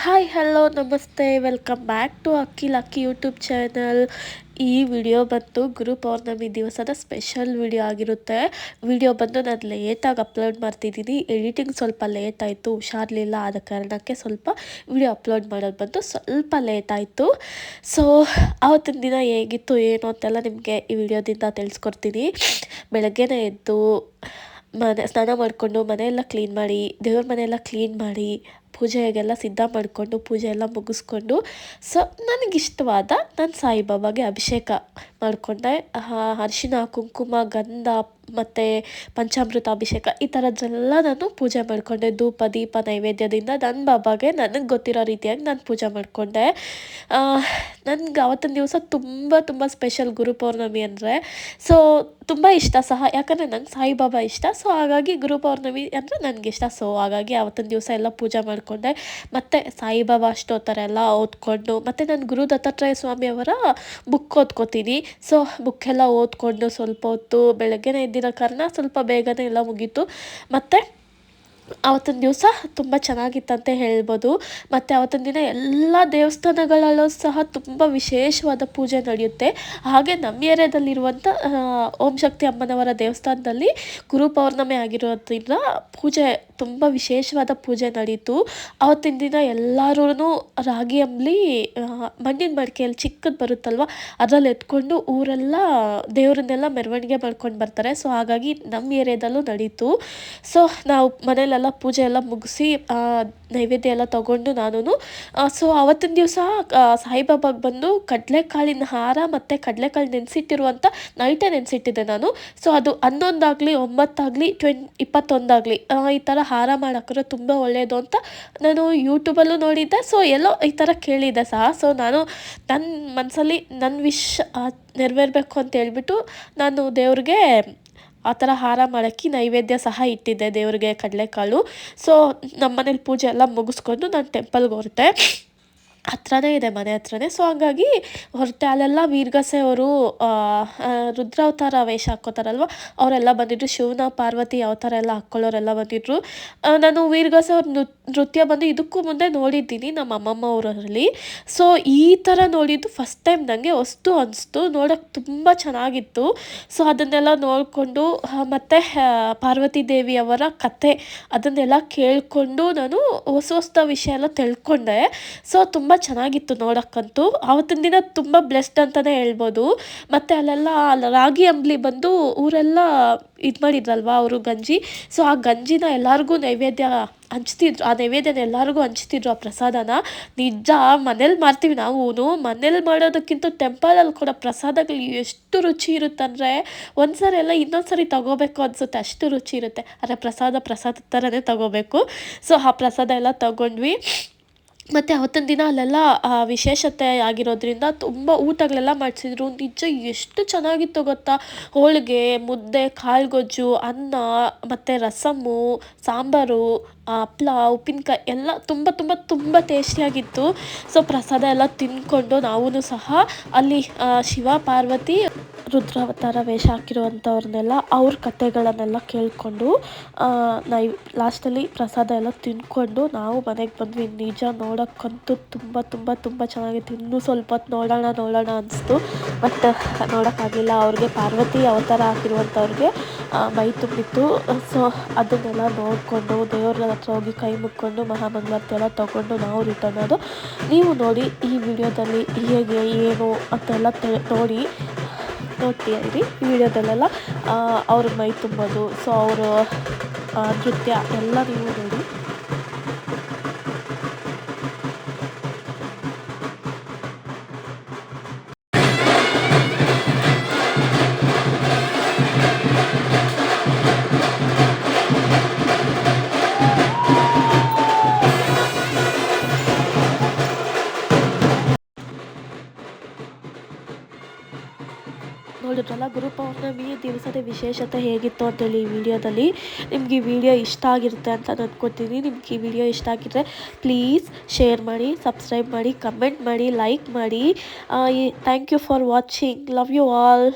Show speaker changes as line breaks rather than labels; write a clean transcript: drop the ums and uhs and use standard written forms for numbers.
Hi hello ನಮಸ್ತೆ welcome back to ಅಕ್ಕಿ YouTube channel. ಈ ವಿಡಿಯೋ ಬಂದು ಗುರು ಪೌರ್ಣಮಿ ದಿವಸದ ಸ್ಪೆಷಲ್ ವಿಡಿಯೋ ಆಗಿರುತ್ತೆ. ವಿಡಿಯೋ ಬಂದು ನಾನು ಲೇಟಾಗಿ ಅಪ್ಲೋಡ್ ಮಾಡ್ತಿದ್ದೀನಿ. ಎಡಿಟಿಂಗ್ ಸ್ವಲ್ಪ ಲೇಟ್ ಆಯಿತು, ಹುಷಾರಿಲ್ಲ, ಆದ ಕಾರಣಕ್ಕೆ ಸ್ವಲ್ಪ ವಿಡಿಯೋ ಅಪ್ಲೋಡ್ ಮಾಡೋದು ಬಂದು ಸ್ವಲ್ಪ ಲೇಟ್ ಆಯಿತು. ಸೊ ಆವತ್ತಿನ ದಿನ ಹೇಗಿತ್ತು ಏನು ಅಂತೆಲ್ಲ ನಿಮಗೆ ಈ ವಿಡಿಯೋದಿಂದ ತಿಳಿಸ್ಕೊಡ್ತೀನಿ. ಬೆಳಗ್ಗೆನೇ ಎದ್ದು ಸ್ನಾನ ಮಾಡಿಕೊಂಡು ಮನೆಯೆಲ್ಲ ಕ್ಲೀನ್ ಮಾಡಿ, ದೇವ್ರ ಮನೆಯೆಲ್ಲ ಕ್ಲೀನ್ ಮಾಡಿ, ಪೂಜೆಗೆಲ್ಲ ಸಿದ್ಧ ಮಾಡಿಕೊಂಡು ಪೂಜೆ ಎಲ್ಲ ಮುಗಿಸ್ಕೊಂಡು, ಸೊ ನನಗಿಷ್ಟವಾದ ನಾನು ಸಾಯಿಬಾಬಾಗೆ ಅಭಿಷೇಕ ಮಾಡಿಕೊಂಡೆ. ಅರಿಶಿನ ಕುಂಕುಮ ಗಂಧ ಮತ್ತು ಪಂಚಾಮೃತ ಅಭಿಷೇಕ ಈ ಥರದ್ದೆಲ್ಲ ನಾನು ಪೂಜೆ ಮಾಡಿಕೊಂಡೆ. ಧೂಪ ದೀಪ ನೈವೇದ್ಯದಿಂದ ನನ್ನ ಬಾಬಾಗೆ ನನಗೆ ಗೊತ್ತಿರೋ ರೀತಿಯಾಗಿ ನಾನು ಪೂಜೆ ಮಾಡಿಕೊಂಡೆ. ನನಗೆ ಆವತ್ತಿನ ದಿವಸ ತುಂಬ ತುಂಬ ಸ್ಪೆಷಲ್ ಗುರು ಪೌರ್ಣಮಿ ಅಂದರೆ. ಸೊ ತುಂಬ ಇಷ್ಟ ಸಹ, ಯಾಕಂದರೆ ನಂಗೆ ಸಾಯಿಬಾಬಾ ಇಷ್ಟ. ಸೊ ಹಾಗಾಗಿ ಗುರು ಪೌರ್ಣಮಿ ಅಂದರೆ ನನಗಿಷ್ಟ. ಸೊ ಹಾಗಾಗಿ ಆವತ್ತಿನ ದಿವಸ ಎಲ್ಲ ಪೂಜೆ ಮಾಡಿಕೊಂಡೆ. ಮತ್ತು ಸಾಯಿಬಾಬಾ ಅಷ್ಟೋತ್ತರ ಎಲ್ಲ ಓದ್ಕೊಂಡು, ಮತ್ತು ನಾನು ಗುರು ದತ್ತಾತ್ರೇಯ ಸ್ವಾಮಿಯವರ ಬುಕ್ ಓದ್ಕೋತೀನಿ. ಸೊ ಬುಕ್ಕೆಲ್ಲ ಓದ್ಕೊಂಡು ಸ್ವಲ್ಪ ಹೊತ್ತು ಬೆಳಗ್ಗೆನೇ ಇದ್ದಿರೋ ಕಾರಣ ಸ್ವಲ್ಪ ಬೇಗನೆ ಎಲ್ಲ ಮುಗೀತು. ಮತ್ತು ಆವತ್ತಿನ ದಿವಸ ತುಂಬ ಚೆನ್ನಾಗಿತ್ತಂತೆ ಹೇಳ್ಬೋದು. ಮತ್ತು ಆವತ್ತಿನ ದಿನ ಎಲ್ಲ ದೇವಸ್ಥಾನಗಳಲ್ಲೂ ಸಹ ತುಂಬ ವಿಶೇಷವಾದ ಪೂಜೆ ನಡೆಯುತ್ತೆ. ಹಾಗೆ ನಮ್ಮ ಏರಿಯಾದಲ್ಲಿರುವಂಥ ಓಂ ಶಕ್ತಿ ಅಮ್ಮನವರ ದೇವಸ್ಥಾನದಲ್ಲಿ ಗುರು ಪೌರ್ಣಮಿ ಆಗಿರೋದ್ರಿಂದ ಪೂಜೆ ತುಂಬ ವಿಶೇಷವಾದ ಪೂಜೆ ನಡೀತು. ಆವತ್ತಿನ ದಿನ ಎಲ್ಲರೂ ರಾಗಿ ಅಂಬಲಿ ಮಣ್ಣಿನ ಮಡಿಕೆಯಲ್ಲಿ ಚಿಕ್ಕದು ಬರುತ್ತಲ್ವ, ಅದರಲ್ಲಿ ಎತ್ಕೊಂಡು ಊರೆಲ್ಲ ದೇವರನ್ನೆಲ್ಲ ಮೆರವಣಿಗೆ ಮಾಡ್ಕೊಂಡು ಬರ್ತಾರೆ. ಸೊ ಹಾಗಾಗಿ ನಮ್ಮ ಏರಿಯಾದಲ್ಲೂ ನಡೀತು. ಸೊ ನಾವು ಮನೇಲೆಲ್ಲ ಪೂಜೆ ಎಲ್ಲ ಮುಗಿಸಿ ನೈವೇದ್ಯ ಎಲ್ಲ ತೊಗೊಂಡು ನಾನು ಸೊ ಆವತ್ತಿನ ದಿವಸ ಸಾಯಿಬಾಬಾಗೆ ಬಂದು ಕಡಲೆಕಾಳಿನ ಹಾರ ಮತ್ತು ಕಡಲೆಕಾಳು ನೆನೆಸಿಟ್ಟಿರುವಂಥ ನೈಟೇ ನೆನೆಸಿಟ್ಟಿದ್ದೆ ನಾನು. ಸೊ ಅದು 11 ಆಗಲಿ 9 ಆಗಲಿ 21 ಆಗಲಿ ಈ ಥರ ಹಾರ ಮಾಡಾಕಿದ್ರೆ ತುಂಬ ಒಳ್ಳೆಯದು ಅಂತ ನಾನು ಯೂಟ್ಯೂಬಲ್ಲೂ ನೋಡಿದ್ದೆ. ಸೊ ಎಲ್ಲೋ ಈ ಥರ ಕೇಳಿದ್ದೆ ಸಹ. ಸೊ ನಾನು ನನ್ನ ಮನಸ್ಸಲ್ಲಿ ನನ್ನ ವಿಶ್ ನೆರವೇರಬೇಕು ಅಂತ ಹೇಳ್ಬಿಟ್ಟು ನಾನು ದೇವ್ರಿಗೆ ಆ ಥರ ಹಾರ ಮಾಡೋಕ್ಕೆ ನೈವೇದ್ಯ ಸಹ ಇಟ್ಟಿದ್ದೆ ದೇವ್ರಿಗೆ ಕಡಲೆಕಾಳು. ಸೊ ನಮ್ಮ ಮನೇಲಿ ಪೂಜೆ ಎಲ್ಲ ಮುಗಿಸ್ಕೊಂಡು ನಾನು ಟೆಂಪಲ್ಗೆ ಹೊರಟೆ. ಹತ್ರನೇ ಇದೆ, ಮನೆ ಹತ್ರನೇ. ಸೊ ಹಂಗಾಗಿ ಹೊರಟೆ. ಅಲ್ಲೆಲ್ಲ ವೀರಗಾಸೆ ಅವರು ರುದ್ರಾವತಾರ ವೇಷ ಹಾಕ್ಕೋತಾರಲ್ವ, ಅವರೆಲ್ಲ ಬಂದಿದ್ದರು. ಶಿವನ ಪಾರ್ವತಿ ಅವತಾರ ಎಲ್ಲ ಹಾಕ್ಕೊಳ್ಳೋರೆಲ್ಲ ಬಂದಿದ್ದರು. ನಾನು ವೀರಗಾಸೆ ಅವ್ರ ನೃತ್ಯ ಬಂದು ಇದಕ್ಕೂ ಮುಂದೆ ನೋಡಿದ್ದೀನಿ ನಮ್ಮ ಅಮ್ಮಮ್ಮ ಊರಲ್ಲಿ. ಸೊ ಈ ಥರ ನೋಡಿದ್ದು ಫಸ್ಟ್ ಟೈಮ್ ನನಗೆ ಹೊಸ್ತು ಅನಿಸ್ತು. ನೋಡೋಕ್ಕೆ ತುಂಬ ಚೆನ್ನಾಗಿತ್ತು. ಸೊ ಅದನ್ನೆಲ್ಲ ನೋಡಿಕೊಂಡು ಮತ್ತು ಪಾರ್ವತಿ ದೇವಿಯವರ ಕತೆ ಅದನ್ನೆಲ್ಲ ಕೇಳಿಕೊಂಡು ನಾನು ಹೊಸ ವಿಷಯ ಎಲ್ಲ ತಿಳ್ಕೊಂಡೆ. ಸೊ ತುಂಬ ಚೆನ್ನಾಗಿತ್ತು ನೋಡೋಕ್ಕಂತೂ. ಆವತ್ತಿನ ದಿನ ತುಂಬ ಬ್ಲೆಸ್ಡ್ ಅಂತಲೇ ಹೇಳ್ಬೋದು. ಮತ್ತು ಅಲ್ಲೆಲ್ಲ ರಾಗಿ ಅಂಬಲಿ ಬಂದು ಊರೆಲ್ಲ ಇದು ಮಾಡಿದ್ರಲ್ವ ಅವರು ಗಂಜಿ. ಸೊ ಆ ಗಂಜಿನ ಎಲ್ಲರಿಗೂ ನೈವೇದ್ಯ ಹಂಚ್ತಿದ್ರು. ಆ ನೈವೇದ್ಯನ ಎಲ್ಲರಿಗೂ ಹಂಚ್ತಿದ್ರು, ಆ ಪ್ರಸಾದನ. ನಿಜ ಮನೇಲಿ ಮಾಡ್ತೀವಿ ನಾವು, ಮನೇಲಿ ಮಾಡೋದಕ್ಕಿಂತ ಟೆಂಪಲಲ್ಲಿ ಕೊಡೋ ಪ್ರಸಾದಗಳು ಎಷ್ಟು ರುಚಿ ಇರುತ್ತಂದರೆ ಒಂದು ಸರಿ ಎಲ್ಲ ಇನ್ನೊಂದು ಸರಿ ತಗೋಬೇಕು ಅನಿಸುತ್ತೆ, ಅಷ್ಟು ರುಚಿ ಇರುತ್ತೆ. ಆದರೆ ಪ್ರಸಾದ ಥರನೇ ತಗೋಬೇಕು. ಸೊ ಆ ಪ್ರಸಾದ ಎಲ್ಲ ತಗೊಂಡ್ವಿ. ಮತ್ತು ಅವತ್ತಿನ ದಿನ ಅಲ್ಲೆಲ್ಲ ವಿಶೇಷತೆ ಆಗಿರೋದ್ರಿಂದ ತುಂಬ ಊಟಗಳೆಲ್ಲ ಮಾಡಿಸಿದ್ರು. ನಿಜ ಎಷ್ಟು ಚೆನ್ನಾಗಿತ್ತು ಗೊತ್ತಾ. ಹೋಳಿಗೆ, ಮುದ್ದೆ, ಕಾಳುಗೊಜ್ಜು, ಅನ್ನ ಮತ್ತು ರಸಮ್ಮು, ಸಾಂಬಾರು, ಹಪ್ಳ, ಉಪ್ಪಿನಕಾಯಿ ಎಲ್ಲ ತುಂಬ ತುಂಬ ತುಂಬ ಟೇಸ್ಟಿಯಾಗಿತ್ತು. ಸೊ ಪ್ರಸಾದ ಎಲ್ಲ ತಿಂದ್ಕೊಂಡು ನಾವೂ ಸಹ ಅಲ್ಲಿ ಶಿವ ಪಾರ್ವತಿ ರುದ್ರಾವತಾರ ವೇಷ ಹಾಕಿರುವಂಥವ್ರನ್ನೆಲ್ಲ ಅವ್ರ ಕಥೆಗಳನ್ನೆಲ್ಲ ಕೇಳಿಕೊಂಡು ಲಾಸ್ಟಲ್ಲಿ ಪ್ರಸಾದ ಎಲ್ಲ ತಿಂದ್ಕೊಂಡು ನಾವು ಮನೆಗೆ ಬಂದ್ವಿ. ನಿಜ ನೋಡೋಕ್ಕಂತೂ ತುಂಬ ತುಂಬ ತುಂಬ ಚೆನ್ನಾಗಿತ್ತು. ಇನ್ನೂ ಸ್ವಲ್ಪ ಹೊತ್ತು ನೋಡೋಣ ಅನಿಸ್ತು. ಬಟ್ ನೋಡೋಕ್ಕಾಗಲಿಲ್ಲ. ಅವ್ರಿಗೆ ಪಾರ್ವತಿ ಅವತಾರ ಹಾಕಿರುವಂಥವ್ರಿಗೆ ಮೈ ತುಂಬಿತ್ತು. ಸೊ ಅದನ್ನೆಲ್ಲ ನೋಡಿಕೊಂಡು ದೇವ್ರ ಹತ್ರ ಹೋಗಿ ಕೈ ಮುಕ್ಕೊಂಡು ಮಹಾಮಂಗಳಾರತಿ ಎಲ್ಲ ತೊಗೊಂಡು ನಾವು ರಿಟರ್ನ್ ಆದೋ. ನೀವು ನೋಡಿ ಈ ವಿಡಿಯೋದಲ್ಲಿ ಹೇಗೆ ಏನು ಅಂತೆಲ್ಲ ನೋಡ್ತೀಯ ಇರಿ. ಈ ವಿಡಿಯೋದಲ್ಲೆಲ್ಲ ಅವ್ರ ಮೈ ತುಂಬೋದು, ಸೊ ಅವರು ನೃತ್ಯ ಎಲ್ಲ ನೀವು ನೋಡಿ. ನೋಡಿದ್ರಲ್ಲ ಗುರು ಪೌರ್ಣಮಿ ದಿವಸದ ವಿಶೇಷತೆ ಹೇಗಿತ್ತು ಅಂತೇಳಿ ಈ ವಿಡಿಯೋದಲ್ಲಿ. ನಿಮ್ಗೆ ಈ ವಿಡಿಯೋ ಇಷ್ಟ ಆಗಿರುತ್ತೆ ಅಂತ ಅಂದ್ಕೊತೀನಿ. ನಿಮ್ಗೆ ಈ ವಿಡಿಯೋ ಇಷ್ಟ ಆಗಿದ್ರೆ ಪ್ಲೀಸ್ ಶೇರ್ ಮಾಡಿ, ಸಬ್ಸ್ಕ್ರೈಬ್ ಮಾಡಿ, ಕಮೆಂಟ್ ಮಾಡಿ, ಲೈಕ್ ಮಾಡಿ. Thank you for watching. Love you all.